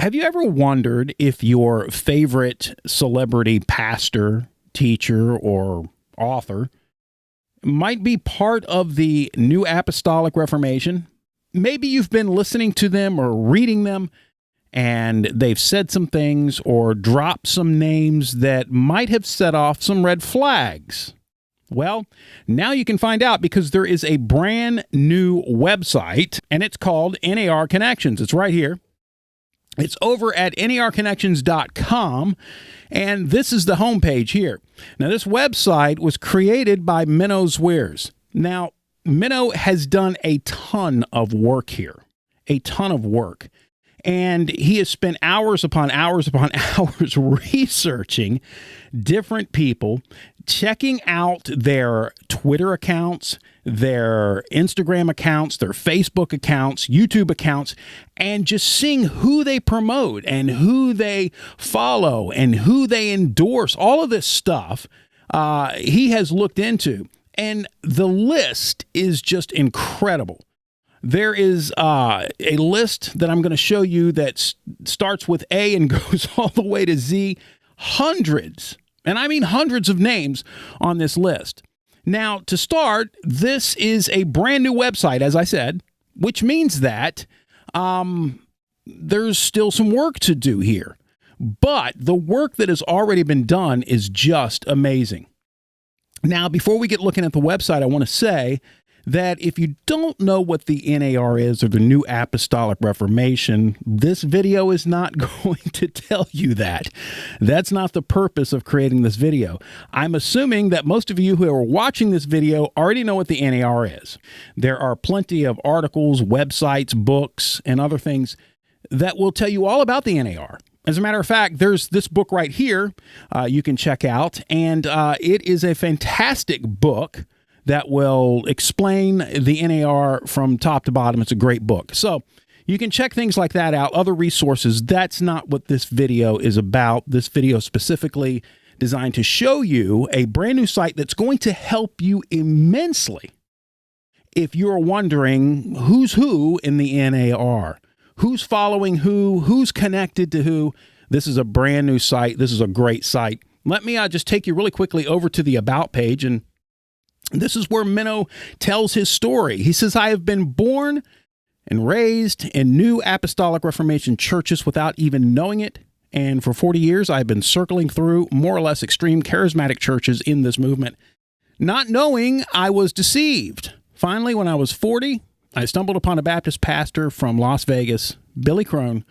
Have you ever wondered if your favorite celebrity pastor, teacher, or author might be part of the New Apostolic Reformation? Maybe you've been listening to them or reading them, and they've said some things or dropped some names that might have set off some red flags. Well, now you can find out because there is a brand new website, and it's called NAR Connections. It's right here. It's over at narconnections.com, and this is the homepage here. Now, this website was created by Menno Zwiers. Now, Menno has done a ton of work here, and he has spent hours upon hours upon hours researching different people, checking out their Twitter accounts, their Instagram accounts, their Facebook accounts, YouTube accounts, and just seeing who they promote and who they follow and who they endorse. All of this stuff he has looked into, and the list is just incredible. There is a list that I'm going to show you that starts with A and goes all the way to Z. Hundreds, and I mean hundreds of names on this list. Now, to start, this is a brand new website, as I said, which means that there's still some work to do here. But the work that has already been done is just amazing. Now, before we get looking at the website, I want to say that if you don't know what the NAR is, or the New Apostolic Reformation, this video is not going to tell you that. That's not the purpose of creating this video. I'm assuming that most of you who are watching this video already know what the NAR is. There are plenty of articles, websites, books, and other things that will tell you all about the NAR. As a matter of fact, there's this book right here you can check out, and it is a fantastic book that will explain the NAR from top to bottom. It's a great book. So you can check things like that out, other resources. That's not what this video is about. This video specifically designed to show you a brand new site that's going to help you immensely if you're wondering who's who in the NAR, who's following who, who's connected to who. This is a brand new site. This is a great site. Let me just take you really quickly over to the About page, and this is where Menno tells his story. He says, I have been born and raised in New Apostolic Reformation churches without even knowing it. And for 40 years, I've been circling through more or less extreme charismatic churches in this movement, not knowing I was deceived. Finally, when I was 40, I stumbled upon a Baptist pastor from Las Vegas, Billy Crone,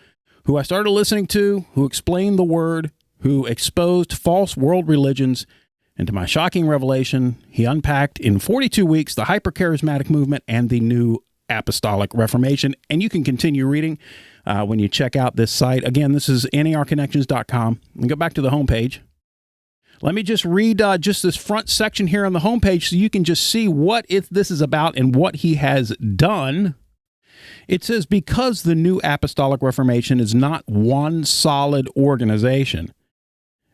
who I started listening to, who explained the word, who exposed false world religions. And to my shocking revelation, he unpacked in 42 weeks the hyper-charismatic movement and the New Apostolic Reformation. And you can continue reading when you check out this site. Again, this is narconnections.com. And go back to the homepage. Let me just read just this front section here on the homepage so you can just see what this is about and what he has done. It says, because the New Apostolic Reformation is not one solid organization,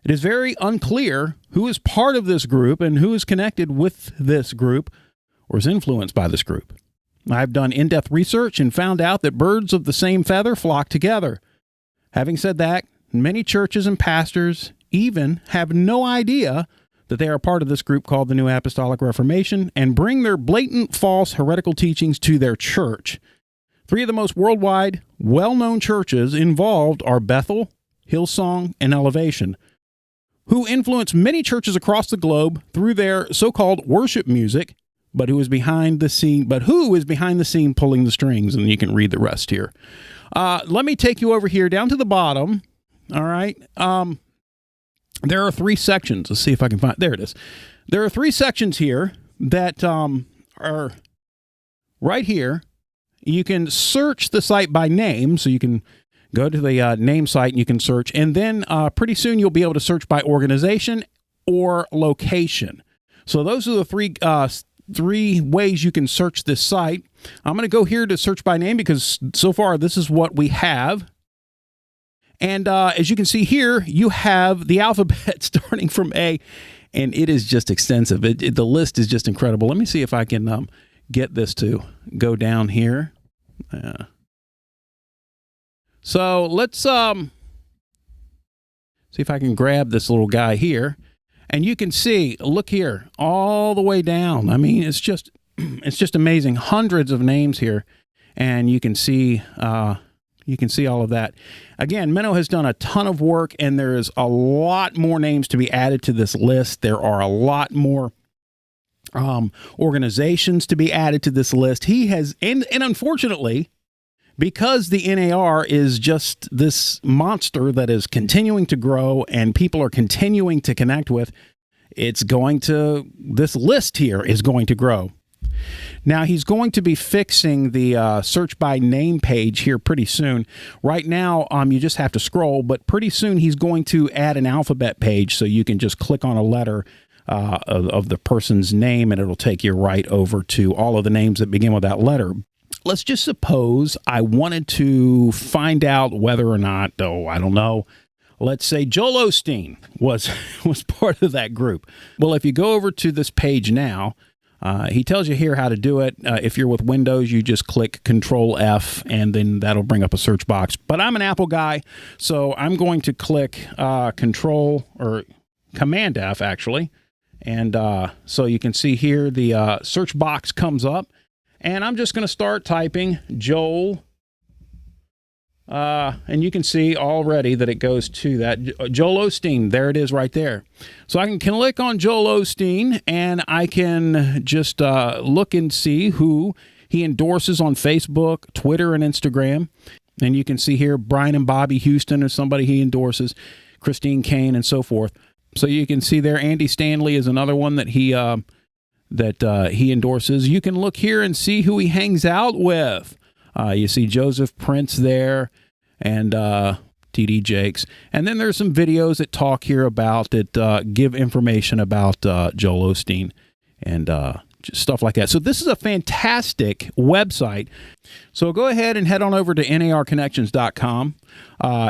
it is very unclear who is part of this group and who is connected with this group or is influenced by this group. I've done in-depth research and found out that birds of the same feather flock together. Having said that, many churches and pastors even have no idea that they are part of this group called the New Apostolic Reformation and bring their blatant, false, heretical teachings to their church. 3 of the most worldwide, well-known churches involved are Bethel, Hillsong, and Elevation, who influence many churches across the globe through their so-called worship music, but who is behind the scene pulling the strings, and you can read the rest here. Let me take you over here down to the bottom. All right. There are 3 sections. Let's see if I can find, there it is. There are 3 sections here that are right here. You can search the site by name, so you can go to the name site and you can search, and then pretty soon you'll be able to search by organization or location. So those are the 3 ways you can search this site. I'm going to go here to search by name because so far this is what we have. And as you can see here, you have the alphabet starting from A, and it is just extensive. The list is just incredible. Let me see if I can get this to go down here. So let's see if I can grab this little guy here. And you can see, look here, all the way down. I mean, it's just amazing. Hundreds of names here, and you can see all of that. Again, Minnow has done a ton of work, and there is a lot more names to be added to this list. There are a lot more organizations to be added to this list. He has, and unfortunately, because the NAR is just this monster that is continuing to grow and people are continuing to connect with, this list here is going to grow. Now, he's going to be fixing the search by name page here pretty soon. Right now, you just have to scroll, but pretty soon he's going to add an alphabet page so you can just click on a letter of the person's name and it'll take you right over to all of the names that begin with that letter. Let's just suppose I wanted to find out whether or not, I don't know, let's say Joel Osteen was part of that group. Well, if you go over to this page now, he tells you here how to do it. If you're with Windows, you just click Control F, and then that'll bring up a search box. But I'm an Apple guy, so I'm going to click Command F, actually. And so you can see here the search box comes up. And I'm just going to start typing Joel. And you can see already that it goes to that. Joel Osteen, there it is right there. So I can click on Joel Osteen, and I can just look and see who he endorses on Facebook, Twitter, and Instagram. And you can see here Brian and Bobby Houston is somebody he endorses, Christine Kane, and so forth. So you can see there Andy Stanley is another one that he endorses. You can look here and see who he hangs out with. You see Joseph Prince there and T.D. Jakes. And then there's some videos that talk here about that give information about Joel Osteen and just stuff like that. So this is a fantastic website. So go ahead and head on over to narconnections.com.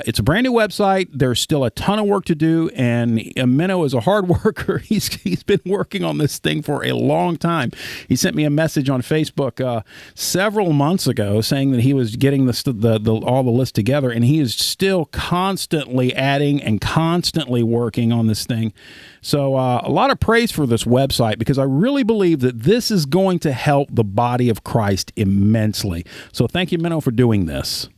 It's a brand new website. There's still a ton of work to do, and Minnow is a hard worker. He's been working on this thing for a long time. He sent me a message on Facebook several months ago saying that he was getting all the list together, and he is still constantly adding and constantly working on this thing. So a lot of praise for this website, because I really believe that this is going to help the body of Christ immensely. So thank you, Minnow, for doing this.